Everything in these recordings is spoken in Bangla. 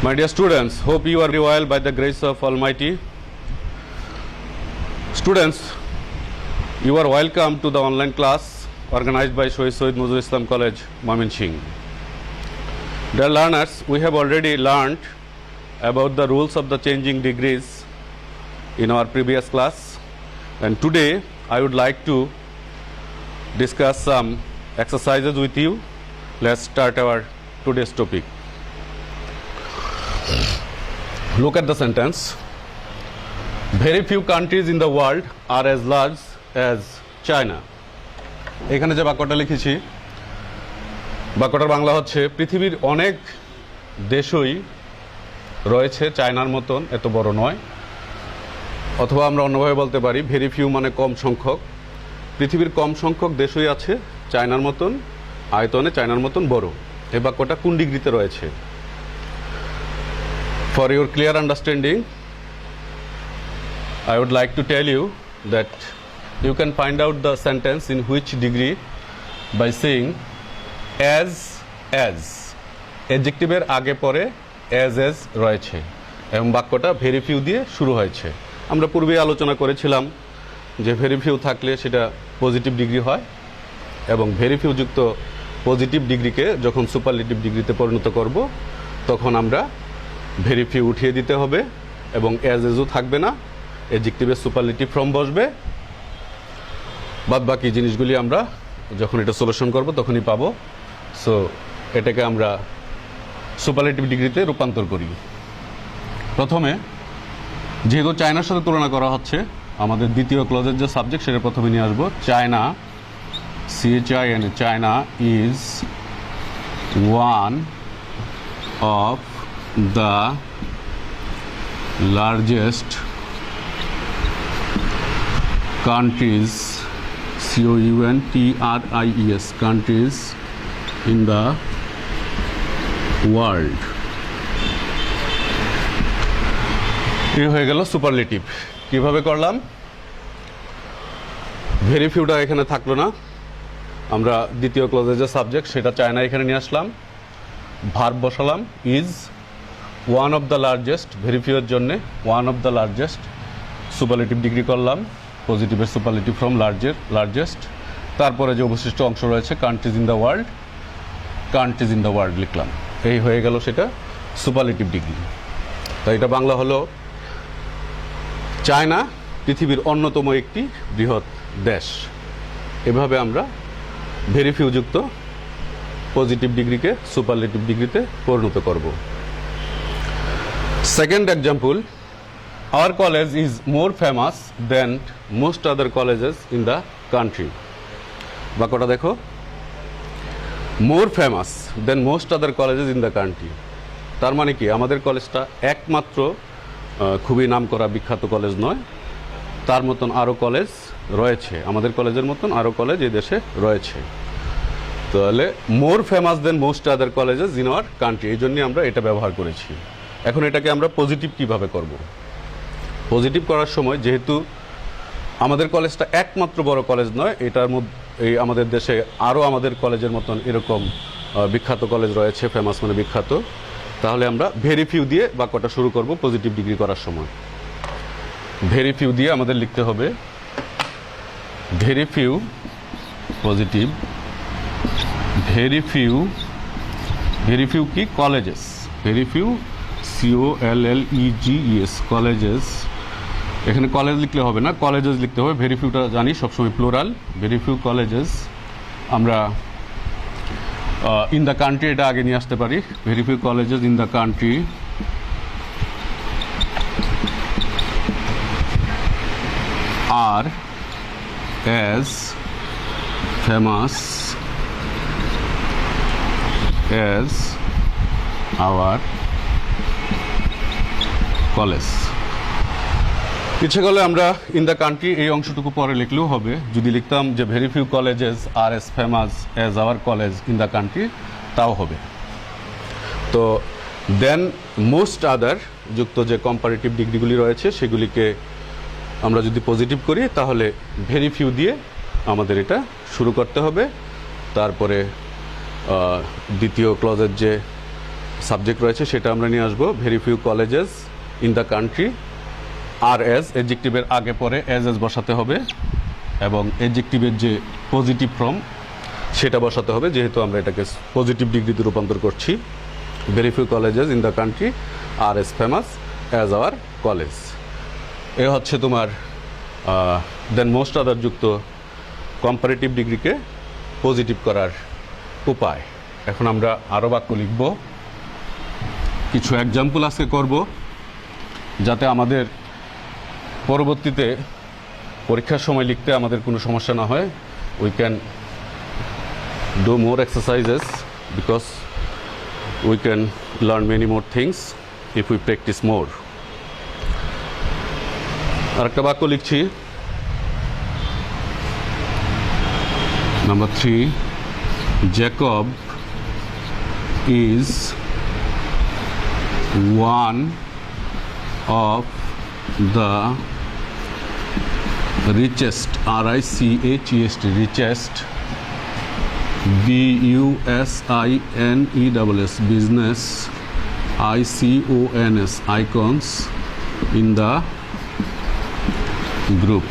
My dear students, hope you are well by the grace of Almighty. Students, you are welcome to the online class organized by Shoaib Soid Muzur Islam College, Mymensingh. Dear learners, we have already learned about the rules of the changing degrees in our previous class, and today I would like to discuss some exercises with you. Let's start our today's topic. Look at the sentence. Very few countries in the world are as large as China. এখানে যে বাক্যটা লিখেছি, বাক্যটার বাংলা হচ্ছে পৃথিবীর অনেক দেশই রয়েছে চায়নার মতন এত বড় নয়, অথবা আমরা অন্যভাবে বলতে পারি ভেরি ফিউ মানে কম সংখ্যক। পৃথিবীর কম সংখ্যক দেশই আছে চায়নার মতন আয়তনে, চায়নার মতন বড়। এই বাক্যটা কোন ডিগ্রিতে রয়েছে? For your clear understanding, I would like to tell you that you can find out the sentence in which degree by saying as. Adjective এর আগে পরে as রয়েছে এবং বাক্যটা ভেরি ফিউ দিয়ে শুরু হয়েছে। আমরা পূর্বে আলোচনা করেছিলাম যে ভেরি ফিউ থাকলে সেটা পজিটিভ ডিগ্রি হয় এবং ভেরি ফিউ যুক্ত পজিটিভ ডিগ্রিকে যখন সুপারলেটিভ ডিগ্রিতে পরিণত করব তখন আমরা ভেরি ফিউ উঠিয়ে দিতে হবে এবং এজও থাকবে না, অ্যাডজেক্টিভের সুপারলেটিভ ফর্ম বসবে। বাদ বাকি জিনিসগুলি আমরা যখন এটা সলিউশন করব তখনই পাবো। সো এটাকে আমরা সুপারলেটিভ ডিগ্রিতে রূপান্তর করি। প্রথমে যেহেতু চায়নার সাথে তুলনা করা হচ্ছে, আমাদের দ্বিতীয় ক্লজের যে সাবজেক্ট সেটা প্রথমে নিয়ে আসবো। China, CHINA, China is one of the largest countries, COUNTRIES, countries in the world. এই হয়ে গেল সুপারলেটিভ। কিভাবে করলাম? ভেরি ফিউটা এখানে থাকলো না, আমরা দ্বিতীয় ক্লজের যে সাবজেক্ট সেটা চায়না এখানে নিয়ে আসলাম, ভার্ব বসালাম is, one of the largest, very ফিউর জন্যে one of the largest, superlative degree করলাম, পজিটিভের সুপারলেটিভ ফ্রম লার্জেস্ট। তারপরে যে অবশিষ্ট অংশ রয়েছে countries in the world, countries in the world লিখলাম। এই হয়ে গেল সেটা সুপারলেটিভ ডিগ্রি। তো এটা বাংলা হলো চায়না পৃথিবীর অন্যতম একটি বৃহৎ দেশ। এভাবে আমরা ভেরি ফিউ যুক্ত পজিটিভ ডিগ্রিকে সুপারলেটিভ ডিগ্রিতে পরিণত করব। Second example, our college is more famous than most other colleges in the country. বাক্যটা দেখো, more famous than most other colleges in the country। তার মানে কি আমাদের কলেজটা একমাত্র খুবই নামকরা বিখ্যাত কলেজ নয়, তার মতন আরও কলেজ রয়েছে, আমাদের কলেজের মতন আরও কলেজ এই দেশে রয়েছে। তাহলে more famous than most other colleges in our country, এই জন্যই আমরা এটা ব্যবহার করেছি। এখন এটাকে আমরা পজিটিভ কিভাবে করব? পজিটিভ করার সময় যেহেতু আমাদের কলেজটা একমাত্র বড় কলেজ নয়, এটার মধ্যে এই আমাদের দেশে আরও আমাদের কলেজের মতন এরকম বিখ্যাত কলেজ রয়েছে, ফেমাস মানে বিখ্যাত, তাহলে আমরা ভেরি ফিউ দিয়ে বাক্যটা শুরু করব পজিটিভ ডিগ্রি করার সময়। ভেরি ফিউ দিয়ে আমাদের লিখতে হবে very few positive, very few কি colleges, very few COLLEGES, colleges. এখানে কলেজ লিখলে হবে না, কলেজেস লিখতে হবে। ভেরি ফিউটা জানি সবসময় প্লুরাল, ভেরি ফিউ কলেজেস। আমরা ইন দ্য কান্ট্রি এটা আগে নিয়ে আসতে পারি, very few colleges in the country আর as famous as our college। ইচ্ছে করলে আমরা ইন দ্য কান্ট্রি এই অংশটুকু পরে লিখলেও হবে। যদি লিখতাম যে very few colleges are as famous as our college in the country, তাও হবে। তো দেন মোস্ট আদার যুক্ত যে কম্পারেটিভ ডিগ্রিগুলি রয়েছে সেগুলিকে আমরা যদি পজিটিভ করি তাহলে ভেরি ফিউ দিয়ে আমাদের এটা শুরু করতে হবে। তারপরে দ্বিতীয় ক্লজের যে সাবজেক্ট রয়েছে সেটা আমরা নিয়ে আসবো। Very few colleges in the country are as, এডজেক্টিভের আগে পরে এজ বসাতে হবে এবং এডজেক্টিভের যে পজিটিভ ফর্ম সেটা বসাতে হবে, যেহেতু আমরা এটাকে পজিটিভ ডিগ্রিতে রূপান্তর করছি। Very few colleges in the country are as famous as our college. এ হচ্ছে তোমার দেন মোস্ট আদার যুক্ত কম্পারেটিভ ডিগ্রিকে পজিটিভ করার উপায়। এখন আমরা আরও বাক্য লিখব, কিছু এক্সাম্পল আজকে করব যাতে আমাদের পরবর্তীতে পরীক্ষার সময় লিখতে আমাদের কোনো সমস্যা না হয়। We can do more exercises because we can learn many more things if we practice more. আরেকটা বাক্য লিখছি, number 3, Jacob is one of the richest, R-I-C-H-E-S-T, richest, B-U-S-I-N-E-S-S, business, I-C-O-N-S, icons in the group.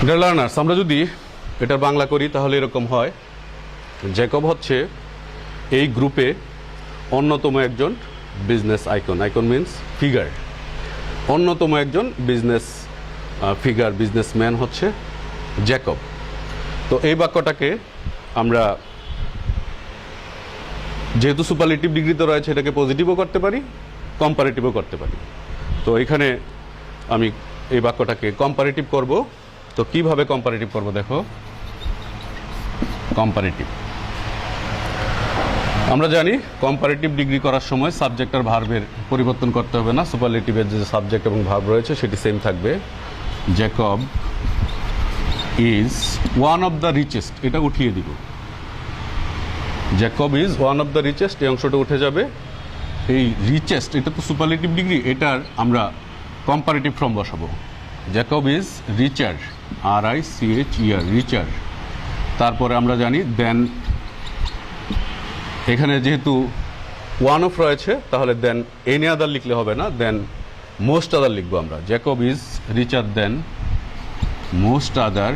Dear learners, আমরা যদি এটার বাংলা করি তাহলে এরকম হয়, জ্যাকব হচ্ছে এই গ্রুপে অন্যতম একজন business icon. Icon means figure. অন্যতম একজন বিজনেস ফিগার, বিজনেসম্যান হচ্ছে জ্যাকব। তো এই বাক্যটাকে আমরা যেহেতু সুপারলেটিভ ডিগ্রিতে রয়েছে এটাকে পজিটিভও করতে পারি, কম্পারেটিভও করতে পারি। তো এখানে আমি এই বাক্যটাকে কম্পারেটিভ করব। তো কিভাবে কম্পারেটিভ করব দেখো। কম্পারেটিভ আমরা জানি কম্পারেটিভ ডিগ্রি করার সময় সাবজেক্ট আর ভার্বের পরিবর্তন করতে হবে না। সুপারলেটিভের যে সাবজেক্ট এবং ভার্ব রয়েছে সেটি সেম থাকবে। Jacob is one of the richest, এটা উঠিয়ে দিব। Jacob is one of the richest, এই অংশটা উঠে যাবে। এই রিচেস্ট এটা তো সুপারলেটিভ ডিগ্রি, এটার আমরা কম্পারেটিভ ফর্ম বসাবো। Jacob is রিচার, R-I-C-H-E-R, রিচার। তারপরে আমরা জানি দেন, এখানে যেহেতু ওয়ান অফ রয়েছে তাহলে দেন এনি আদার লিখলে হবে না, দেন মোস্ট আদার লিখবো আমরা। Jacob is richer than most other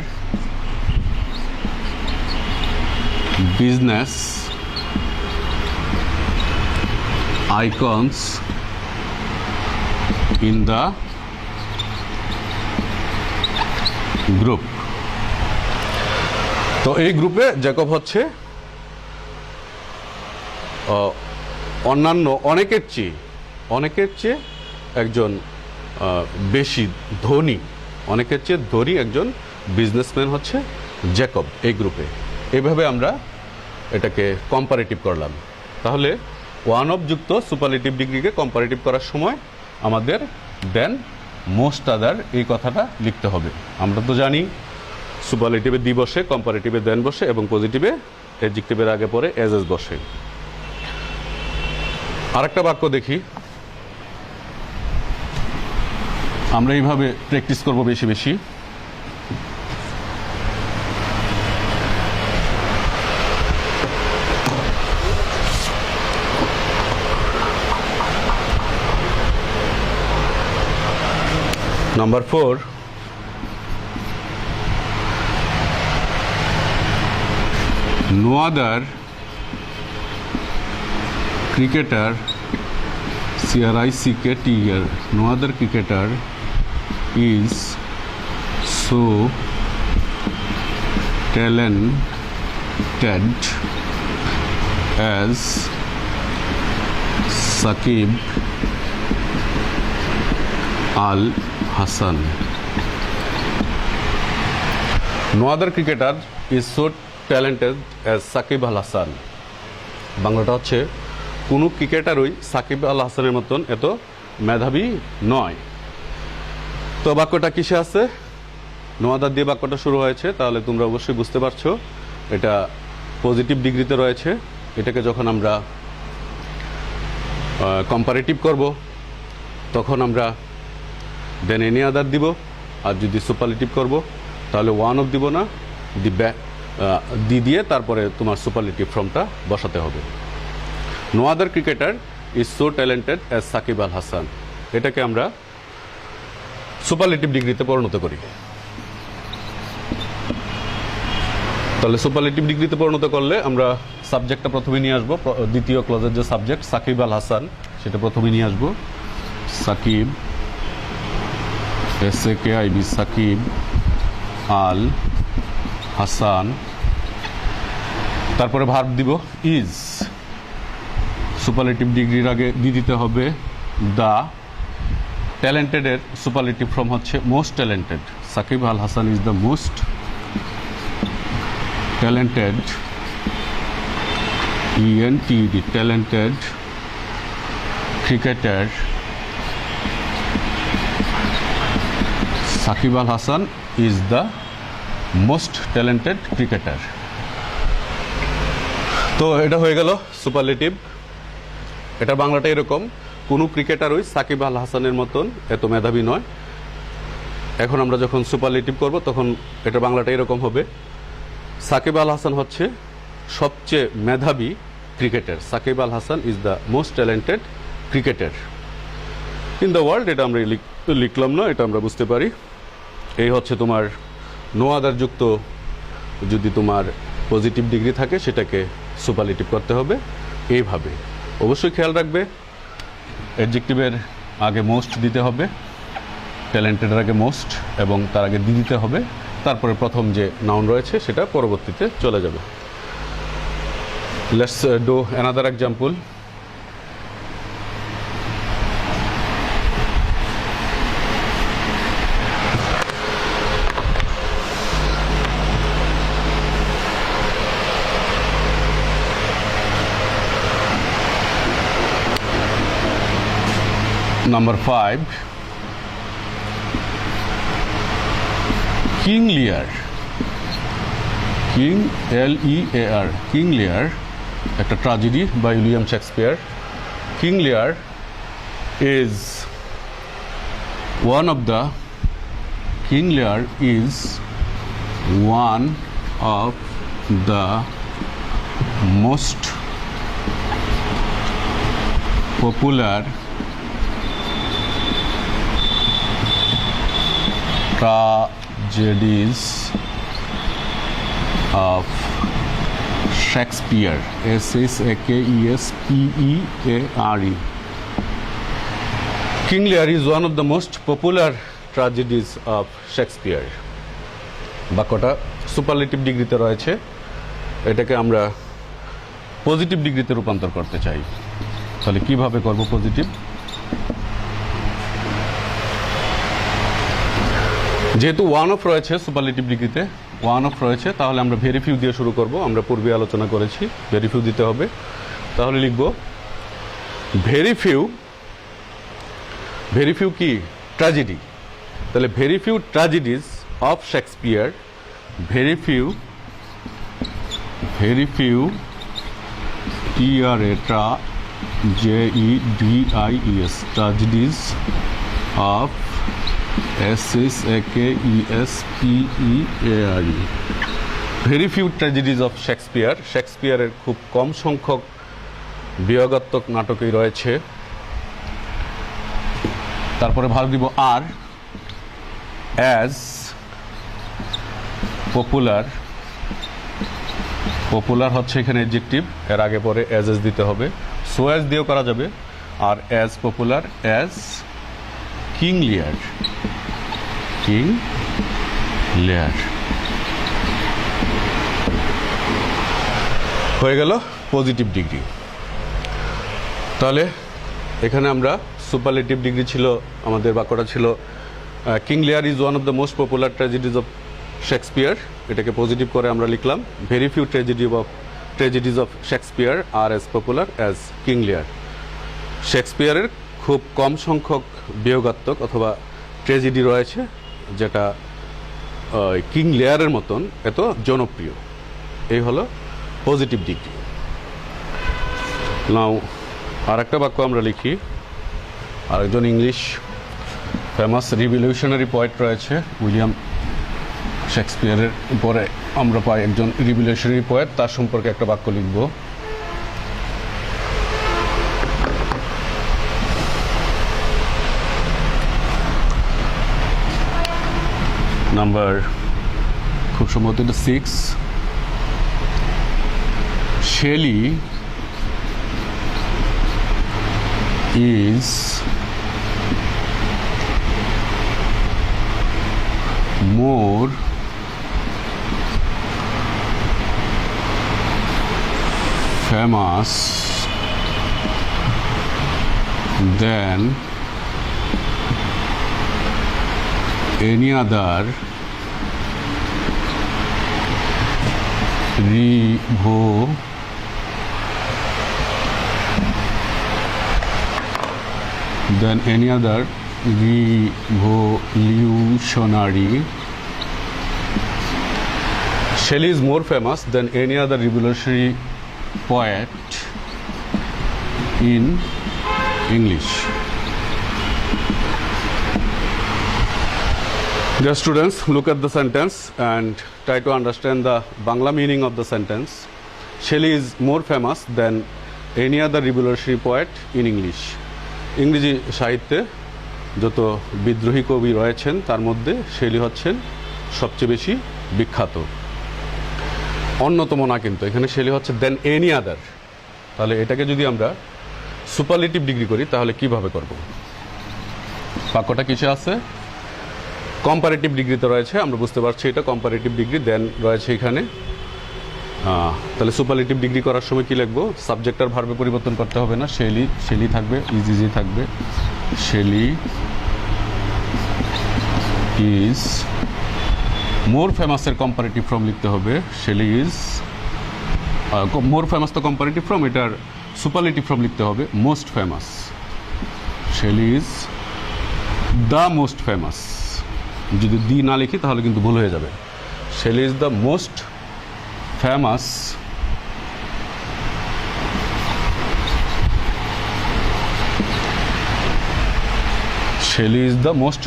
business icons in the group. তো এই গ্রুপে জ্যাকব হচ্ছে অন্যান্য অনেকের চেয়ে একজন বেশি ধনী, অনেকের চেয়ে ধনী একজন বিজনেসম্যান হচ্ছে জ্যাকব এই গ্রুপে। এইভাবে আমরা এটাকে কম্পারেটিভ করলাম। তাহলে ওয়ান অফ যুক্ত সুপারলেটিভ ডিগ্রিকে কম্পারেটিভ করার সময় আমাদের দেন মোস্ট আদার এই কথাটা লিখতে হবে। আমরা তো জানি সুপারলেটিভে দি বসে, কম্পারেটিভে দেন বসে এবং পজিটিভে অ্যাডজেক্টিভের আগে পরে এজ বসে। আরেকটা বাক্য দেখি, আমরা এইভাবে প্র্যাকটিস করব বেশি বেশি। Number 4, no other cricketer, C-R-I-C-K-T-E-R, no other cricketer is so talented as Shakib Al Hasan. No other cricketer is so talented as Shakib Al Hasan. বাংলাটা হচ্ছে কোনো ক্রিকেটারই সাকিব আল হাসানের মতন এত মেধাবী নয়। তো বাক্যটা কিসে আছে? নো আদার দিয়ে বাক্যটা শুরু হয়েছে, তাহলে তোমরা অবশ্যই বুঝতে পারছো এটা পজিটিভ ডিগ্রিতে রয়েছে। এটাকে যখন আমরা কম্পারেটিভ করব তখন আমরা দেন এনি আদার দিব, আর যদি সুপারলেটিভ করব তাহলে ওয়ান অফ দিব না, দি দিয়ে তারপরে তোমার সুপারলেটিভ ফর্মটা বসাতে হবে। No other cricketer is so talented as Sakib Al Hasan. এটাকে আমরা সুপারলেটিভ ডিগ্রিতে পরিণত করি। তাহলে সুপারলেটিভ ডিগ্রিতে পরিণত করলে আমরা সাবজেক্টটা প্রথমে নিয়ে আসবো, দ্বিতীয় ক্লজের যে সাবজেক্ট সাকিব আল হাসান সেটা প্রথমে নিয়ে আসবো। সাকিব, SAKIB, সাকিব আল হাসান। তারপরে ভার্ব দিব ইজ, সুপারলেটিভ ডিগ্রির আগে দিয়ে দিতে হবে দ্য। ট্যালেন্টেডের সুপারলেটিভ ফর্ম হচ্ছে most talented. Shakib Al Hasan is the most talented, ENTED, talented cricketer. Shakib Al Hasan is the most talented cricketer. তো এটা হয়ে গেল সুপারলেটিভ। এটা বাংলাটা এরকম, কোনো ক্রিকেটারই সাকিব আল হাসানের মতন এত মেধাবী নয়। এখন আমরা যখন সুপারলেটিভ করব তখন এটা বাংলাটা এরকম হবে, সাকিব আল হাসান হচ্ছে সবচেয়ে মেধাবী cricketer. Shakib Al Hasan is the most talented cricketer in the world. এটা আমরা লিখলাম না, এটা আমরা বুঝতে পারি। এই হচ্ছে তোমার নো আদার যুক্ত যদি তোমার পজিটিভ ডিগ্রি থাকে সেটাকে সুপারলেটিভ করতে হবে এইভাবে। অবশ্যই খেয়াল রাখবে অ্যাডজেক্টিভের আগে মোস্ট দিতে হবে, ট্যালেন্টেডের আগে মোস্ট এবং তার আগে দি দিতে হবে, তারপরে প্রথম যে নাউন রয়েছে সেটা পরবর্তীতে চলে যাবে। Let's do another example. Number 5, King Lear, King Lear, King Lear একটা tragedy by William Shakespeare. King Lear is one of the King Lear is one of the most popular tragedies of Shakespeare, SHAKESPEARE. King Lear is one of the most popular tragedies of Shakespeare. বাক্যটা সুপারলেটিভ ডিগ্রিতে রয়েছে, এটাকে আমরা পজিটিভ ডিগ্রিতে রূপান্তর করতে চাই। তাহলে কিভাবে করব পজিটিভ? যেহেতু ওয়ান অফ রয়েছে সুপারলেটিভ ডিগ্রিতে, ওয়ান অফ রয়েছে, তাহলে আমরা ভেরি ফিউ দিয়ে শুরু করব। আমরা পূর্বে আলোচনা করেছি ভেরি ফিউ দিতে হবে। তাহলে লিখব ভেরি ফিউ। ভেরি ফিউ কি? ট্র্যাজেডি। তাহলে very few tragedies of Shakespeare, very few, very few TRA JEDIES tragedies of SHAKESPEARE, very few tragedies of Shakespeare. শেক্সপিয়ারের খুব কম সংখ্যক বিয়োগাত্মক নাটকই রয়েছে। তারপরে ভাগ দিব আর, অ্যাজ পপুলার। পপুলার হচ্ছে এখানে অ্যাডজেক্টিভ, এর আগে পরে অ্যাজ দিতে হবে। সো অ্যাজ দিয়েও করা যাবে। আর অ্যাজ পপুলার অ্যাজ কিং লিয়ার, কিং লিয়ার। হয়ে গেল পজিটিভ ডিগ্রি। তাহলে এখানে আমরা সুপারলেটিভ ডিগ্রি ছিল, আমাদের বাক্যটা ছিল King Lear is one of the most popular tragedies of Shakespeare. এটাকে পজিটিভ করে আমরা লিখলাম very few tragedies of Shakespeare are as popular as King Lear. শেক্সপিয়ারের খুব কম সংখ্যক বিয়োগাত্মক অথবা ট্র্যাজেডি রয়েছে যেটা কিং লিয়ারের মতন এত জনপ্রিয়। এই হলো পজিটিভ ডিগ্রি। নাও আর একটা বাক্য আমরা লিখি। আরেকজন ইংলিশ ফেমাস রিভলিউশনারি পোয়েট রয়েছে উইলিয়াম শেক্সপিয়ারের পরে আমরা পাই একজন রিভলিউশনারি পোয়েট, তার সম্পর্কে একটা বাক্য লিখব। নাম্বার খুব সম্ভবত এটা 6 Shelley is more famous than any other revolutionary. Shelley is more famous than any other revolutionary poet in English. Dear students, look at the sentence and try to understand the Bangla meaning of the sentence. Shelley is more famous than any other revolutionary poet in English. ইংরেজি সাহিত্যে যত বিদ্রোহী কবি রয়েছেন তার মধ্যে শেলি হচ্ছেন সবচেয়ে বেশি বিখ্যাত। অন্যতম না, কিন্তু এখানে শেলি হচ্ছে দেন এনি আদার। তাহলে এটাকে যদি আমরা সুপারলেটিভ ডিগ্রি করি তাহলে কিভাবে করব? বাক্যটা কিসে আছে? কম্পারেটিভ ডিগ্রিতে রয়েছে, আমরা বুঝতে পারছি এটা কম্পারেটিভ ডিগ্রি। দেন রয়েছে এখানে, তাহলে সুপারলেটিভ ডিগ্রি করার সময় কি লিখবো? সাবজেক্ট আর ভার্বে পরিবর্তন করতে হবে না, শেলি থাকবে, ইজি থাকবে। শেলি ইজ মোর ফেমাসের কম্পারেটিভ ফর্ম লিখতে হবে। শেলি ইজ মোর ফেমাস তো কম্পারেটিভ ফর্ম, এটার সুপারলেটিভ ফর্ম লিখতে হবে most famous. Shelley is the most famous. যদি দি না লিখি তাহলে কিন্তু ভুল হয়ে যাবে। Shelley is the most famous Shelley is the most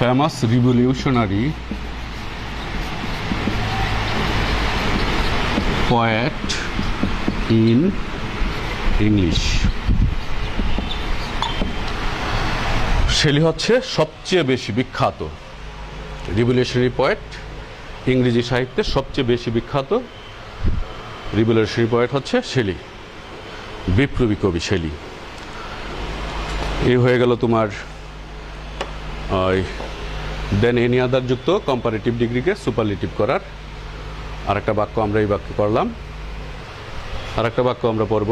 famous revolutionary poet in English. Shelley হচ্ছে সবচেয়ে বেশি বিখ্যাত রিভলিউশনারি পোয়েট, ইংরেজি সাহিত্যে সবচেয়ে বেশি বিখ্যাত রিভলিউশনারি পোয়েট হচ্ছে শেলি, বিপ্লবী কবি শেলি। এই হয়ে গেল তোমার দেন এনি আদার যুক্ত কম্পারেটিভ ডিগ্রিকে সুপারলেটিভ করার আরেকটা বাক্য আমরা এই বাক্য করলাম। আরেকটা বাক্য আমরা পড়ব।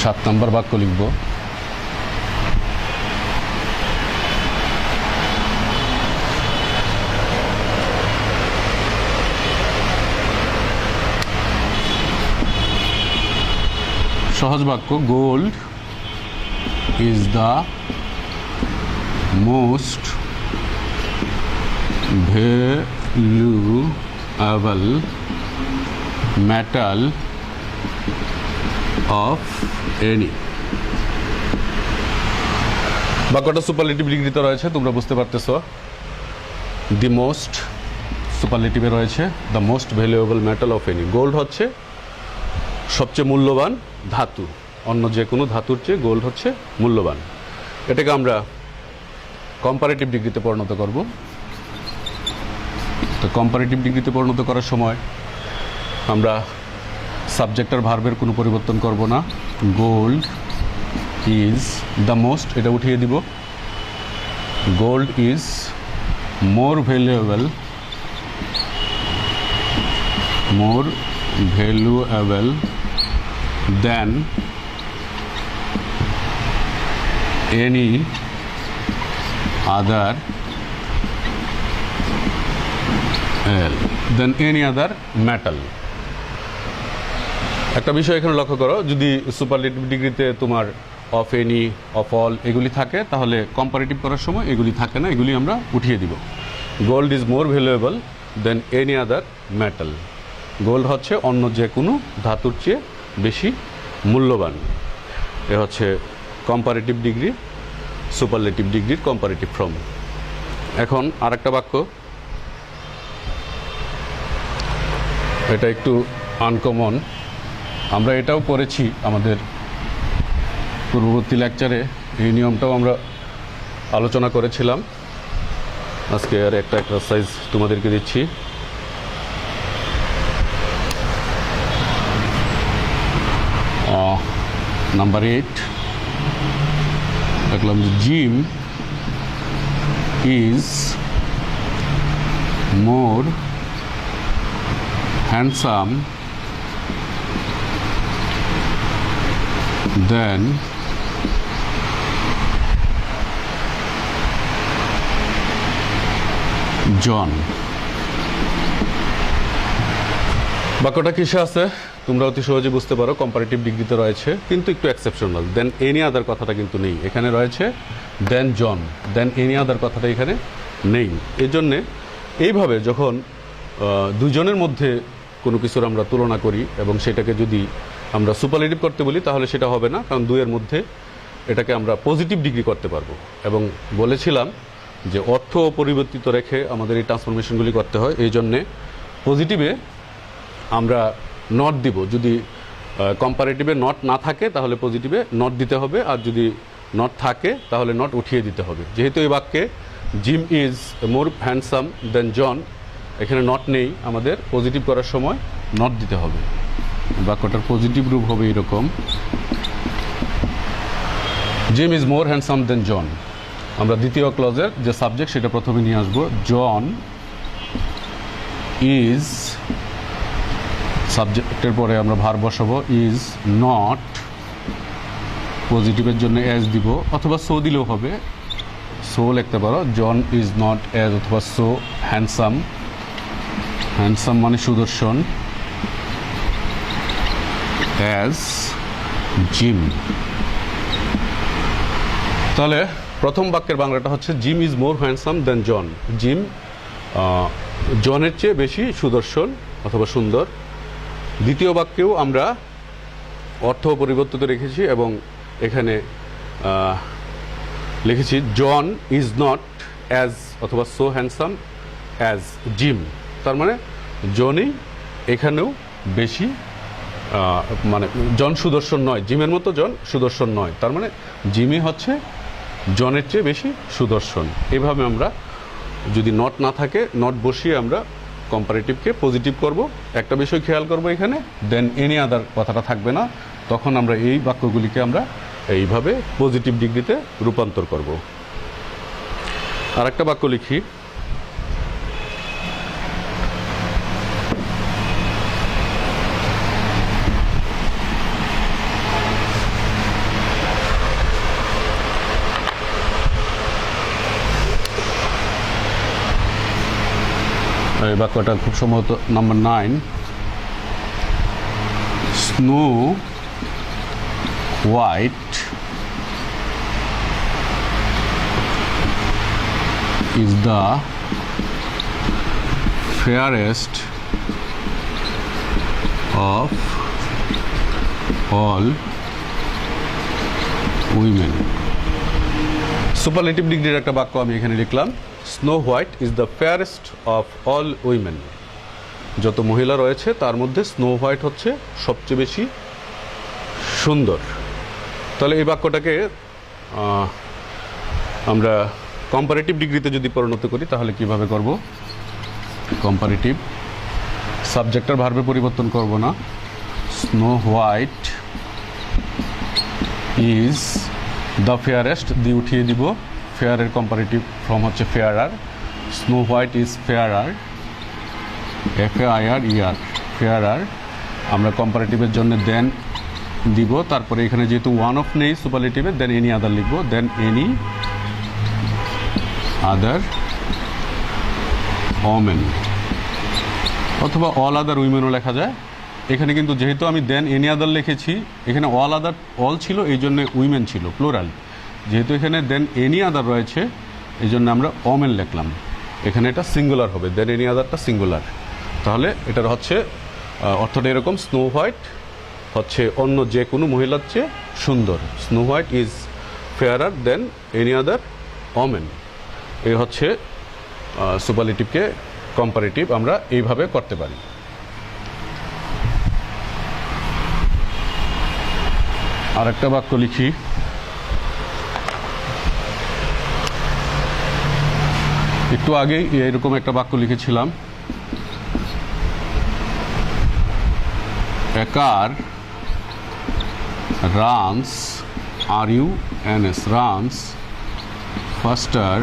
সাত নম্বর বাক্য লিখব। সহজ বাক্য, gold is the most valuable metal of any. বাক্যটা সুপারলেটিভ ডিগ্রিতে রয়েছে, তোমরা বুঝতে পারতেছ। দি মোস্ট সুপারলেটিভে রয়েছে the most valuable metal of any. Gold হচ্ছে সবচেয়ে মূল্যবান ধাতু, অন্য যে কোনো ধাতুর চেয়ে গোল্ড হচ্ছে মূল্যবান। এটাকে আমরা কম্পারেটিভ ডিগ্রিতে পরিণত করব। তো কম্পারেটিভ ডিগ্রিতে পরিণত করার সময় আমরা সাবজেক্ট আর ভার্বের কোনো পরিবর্তন করব না। গোল্ড ইজ দ্য মোস্ট, এটা উঠিয়ে দিব। Gold is more valuable than any other metal. একটা বিষয় এখানে লক্ষ্য করো, যদি সুপারলেটিভ ডিগ্রিতে তোমার অফ এনি, অফ অল এগুলি থাকে তাহলে কম্পারেটিভ করার সময় এগুলি থাকে না, এগুলি আমরা উঠিয়ে দিব। Gold is more valuable then any other metal. Gold হচ্ছে অন্য যে কোনো ধাতুর চেয়ে বেশি মূল্যবান। এ হচ্ছে কম্পারেটিভ ডিগ্রি, সুপারলেটিভ ডিগ্রির কম্পারেটিভ ফর্ম। এখন আরেকটা বাক্য, এটা একটু আনকমন, আমরা এটাও পড়েছি আমাদের পূর্ববর্তী লেকচারে, এই নিয়মটাও আমরা আলোচনা করেছিলাম। আজকে আর একটা এক্সারসাইজ তোমাদেরকে দিচ্ছি। নাম্বার 8 দেখলাম যে gym is more handsome than জন। বাক্যটা কিসে আছে তোমরা অতি সহজে বুঝতে পারো, কম্পারেটিভ ডিগ্রিতে রয়েছে, কিন্তু একটু এক্সেপশনাল। দেন এনি আদার কথাটা কিন্তু নেই, এখানে রয়েছে দেন জন, দেন এনি আদার কথাটা এখানে নেই। এই জন্যে এইভাবে যখন দুজনের মধ্যে কোনো কিছুর আমরা তুলনা করি এবং সেটাকে যদি আমরা সুপারলেটিভ করতে বলি তাহলে সেটা হবে না, কারণ দুইয়ের মধ্যে এটাকে আমরা পজিটিভ ডিগ্রি করতে পারবো। এবং বলেছিলাম যে অর্থ পরিবর্তিত রেখে আমাদের এই ট্রান্সফরমেশনগুলি করতে হয়। এই জন্যে পজিটিভে আমরা নট দিব, যদি কম্পারেটিভে নট না থাকে তাহলে পজিটিভে নট দিতে হবে, আর যদি নট থাকে তাহলে নট উঠিয়ে দিতে হবে। যেহেতু এই বাক্যে gym is more handsome than জন, এখানে নট নেই, আমাদের পজিটিভ করার সময় নট দিতে হবে। বাক্যটার পজিটিভ রূপ হবে এরকম, gym is more handsome than জন। আমরা দ্বিতীয় ক্লজের যে সাবজেক্ট সেটা প্রথমে নিয়ে আসবো। জন ইজ, সাবজেক্টের পরে আমরা ভার্ব বসাবো, ইজ নট, পজিটিভের জন্য অ্যাজ দিব অথবা সো দিলেও হবে, সো লিখতে পারো। জন ইজ নট অ্যাজ অথবা সো হ্যান্ডসাম, হ্যান্ডসাম মানে সুদর্শন, অ্যাজ জিম। তাহলে প্রথম বাক্যের বাংলাটা হচ্ছে Jim is more handsome than John. Jim জনের চেয়ে বেশি সুদর্শন অথবা সুন্দর। দ্বিতীয় বাক্যেও আমরা অর্থ পরিবর্তিত রেখেছি এবং এখানে লিখেছি জন ইজ নট অ্যাজ অথবা সো হ্যান্ডসাম অ্যাজ জিম। তার মানে জনই এখানেও বেশি, মানে জন সুদর্শন নয়, জিমের মতো জন সুদর্শন নয়। তার মানে জিমই হচ্ছে জনের চেয়ে বেশি সুদর্শন। এভাবে আমরা যদি নট না থাকে নট বসিয়ে আমরা কম্পারেটিভকে পজিটিভ করব। একটা বিষয় খেয়াল করব, এখানে দেন এনি আদার কথাটা থাকবে না, তখন আমরা এই বাক্যগুলিকে আমরা এইভাবে পজিটিভ ডিগ্রিতে রূপান্তর করব। আর একটা বাক্য লিখি, এই বাক্যটা খুব সম্ভবত number 9, snow white is the fairest of all women. Superlative ডিগ্রির একটা বাক্য আমি এখানে লিখলাম, snow white is the ফেয়ারেস্ট of all women. যত মহিলা রয়েছে তার মধ্যে স্নো হোয়াইট হচ্ছে সবচেয়ে বেশি সুন্দর। তাহলে এই বাক্যটাকে আমরা কম্পারেটিভ ডিগ্রিতে যদি পরিণত করি তাহলে কিভাবে করব? কম্পারেটিভ সাবজেক্টের ভার্বে পরিবর্তন করব না, স্নো হোয়াইট ইজ দ্য ফেয়ারেস্ট দিয়ে উঠিয়ে দিব, ফেয়ারের কম্পারেটিভ ফর্ম হচ্ছে ফেয়ারার। Snow white is ফেয়ারার, FAIRER, ফেয়ারার। আমরা কম্পারেটিভের জন্য দেন দিব, তারপরে এখানে যেহেতু ওয়ান অফ নেই সুপারলেটিভে, দেন এনি আদার লিখব, দেন এনি আদার ওমেন অথবা অল আদার উইমেনও লেখা যায়। এখানে কিন্তু যেহেতু আমি দেন এনি আদার লিখেছি, এখানে অল আদার অল ছিল এই জন্য উইমেন ছিল প্লুরাল। যেহেতু এখানে দেন এনি আদার রয়েছে এই জন্য আমরা ওমেন লিখলাম। এখানে এটা সিঙ্গুলার হবে, দেন এনি আদারটা সিঙ্গুলার। তাহলে এটার হচ্ছে অর্থটা এরকম, স্নো হোয়াইট হচ্ছে অন্য যে কোনো মহিলার চেয়ে সুন্দর। Snow white is ফেয়ারার then any other women. এই হচ্ছে সুপারলেটিভকে কম্পারেটিভ আমরা এইভাবে করতে পারি। আর একটা বাক্য লিখি, একটু আগেই এরকম একটা বাক্য লিখেছিলাম, a car runs, R-U-N-S, runs faster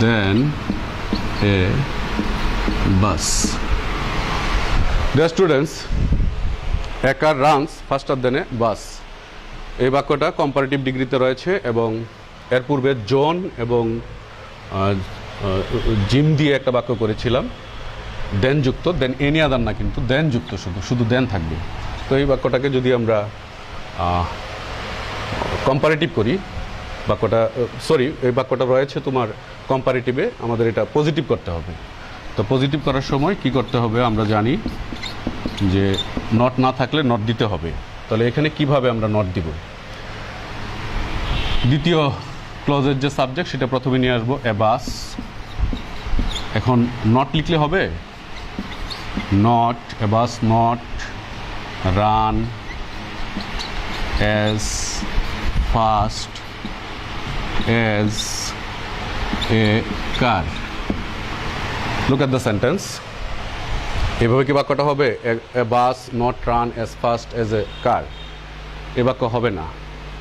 than a bus. Dear students, a car runs faster than a bus. এই বাক্যটা কম্পারেটিভ ডিগ্রিতে রয়েছে এবং এর পূর্বে জন এবং জিম দিয়ে একটা বাক্য করেছিলাম, দেন যুক্ত, দেন এনি আদার না, কিন্তু দেন যুক্ত, শুধু দেন থাকবে। তো এই বাক্যটাকে যদি আমরা কম্পারেটিভ করি, এই বাক্যটা রয়েছে তোমার কম্পারেটিভে, আমাদের এটা পজিটিভ করতে হবে। তো পজিটিভ করার সময় কি করতে হবে আমরা জানি যে নট না থাকলে নট দিতে হবে। তাহলে এখানে কিভাবে আমরা নট দিব? দ্বিতীয় ক্লজের যে সাবজেক্ট সেটা প্রথমে নিয়ে আসবো, এ বাস। এখন নট লিখলে হবে, not, A bus not run as fast as a car. Look at the sentence. এভাবে কি বাক্যটা হবে? A bus not run as fast as a car. এই বাক্য হবে না,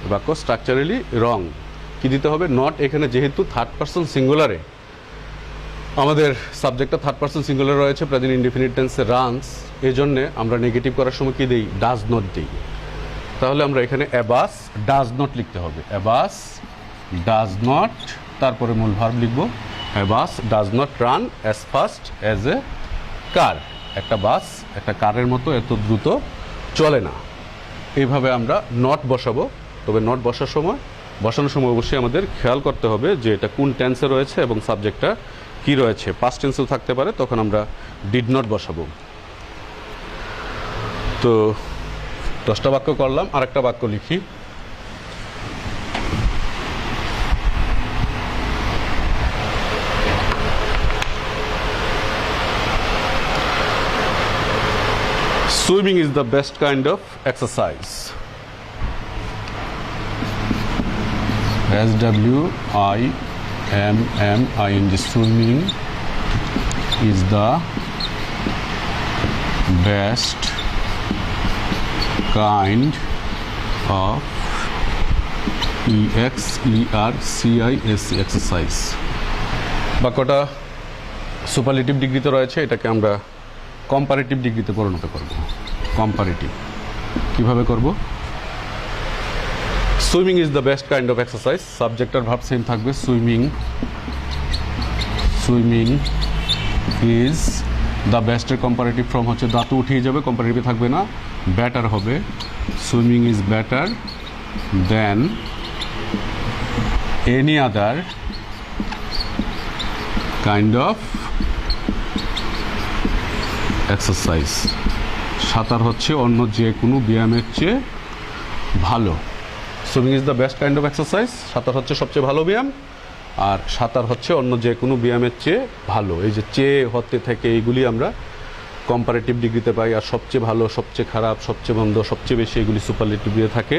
এই বাক্য স্ট্রাকচারালি রং। কি দিতে হবে? নট। এখানে যেহেতু থার্ড পারসন সিঙ্গুলারে, আমাদের সাবজেক্টটা থার্ড পারসন সিঙ্গুলার রয়েছে, প্রেজেন্ট ইনডিফিনিট টেন্সে রানস, এই জন্যে আমরা নেগেটিভ করার সময় কি দিই? ডাজ নট দিই। তাহলে আমরা এখানে এ বাস ডাজ নট লিখতে হবে, এ বাস ডাজ নট, তারপরে মূল ভার্ব লিখব, a bus does not run as fast as a car. একটা বাস একটা কারের মতো এত দ্রুত চলে না। এইভাবে আমরা নট বসাবো। তবে নট বসানোর সময় অবশ্যই আমাদের খেয়াল করতে হবে যে এটা কোন টেন্সে রয়েছে এবং সাবজেক্টটা কি রয়েছে। পাস্ট টেন্সেও থাকতে পারে, তখন আমরা ডিড নট বসাবো। তো 10টা বাক্য করলাম, আরেকটা বাক্য লিখি। Swimming is the best kind of exercise. SWIMMING. Swimming is the best kind of exercise. বাক্যটা সুপারলেটিভ ডিগ্রিতে রয়েছে, এটাকে আমরা কম্পারেটিভ ডিগ্রিতে পরিণত করব। কম্পারেটিভ কিভাবে করব? Swimming is the best kind of exercise, subject আর ভার্ব সেম থাকবে। সুইমিং ইজ দ্য বেস্টের কম্পারেটিভ ফর্ম হচ্ছে দাতু উঠিয়ে যাবে, কম্পারেটিভে থাকবে না, বেটার হবে। Swimming is better than any other kind of exercise. সাঁতার হচ্ছে অন্য যে কোনো ব্যায়ামের চেয়ে ভালো। Swimming is the best kind of exercise, সাঁতার হচ্ছে সবচেয়ে ভালো ব্যায়াম, আর সাঁতার হচ্ছে অন্য যে কোনো ব্যায়ামের চেয়ে ভালো। এই যে চেয়ে হতে থেকে এইগুলি আমরা কম্পারেটিভ ডিগ্রিতে পাই, আর সবচেয়ে ভালো, সবচেয়ে খারাপ, সবচেয়ে মন্দ, সবচেয়ে বেশি এগুলি সুপারলেটিভ দিয়ে থাকে।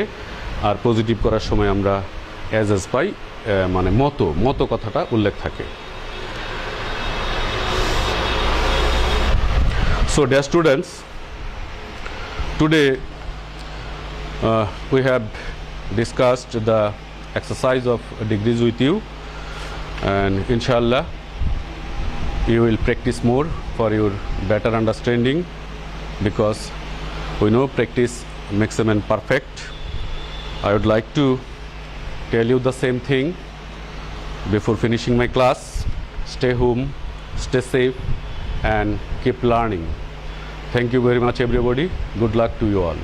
আর পজিটিভ করার সময় আমরা অ্যাজ পাই, মানে মতো কথাটা উল্লেখ থাকে। So dear students, today we have discussed the exercise of degrees with you, and inshallah you will practice more for your better understanding, because we know practice makes a man perfect. I would like to tell you the same thing before finishing my class. Stay home, stay safe, and keep learning. Thank you very much everybody. Good luck to you all.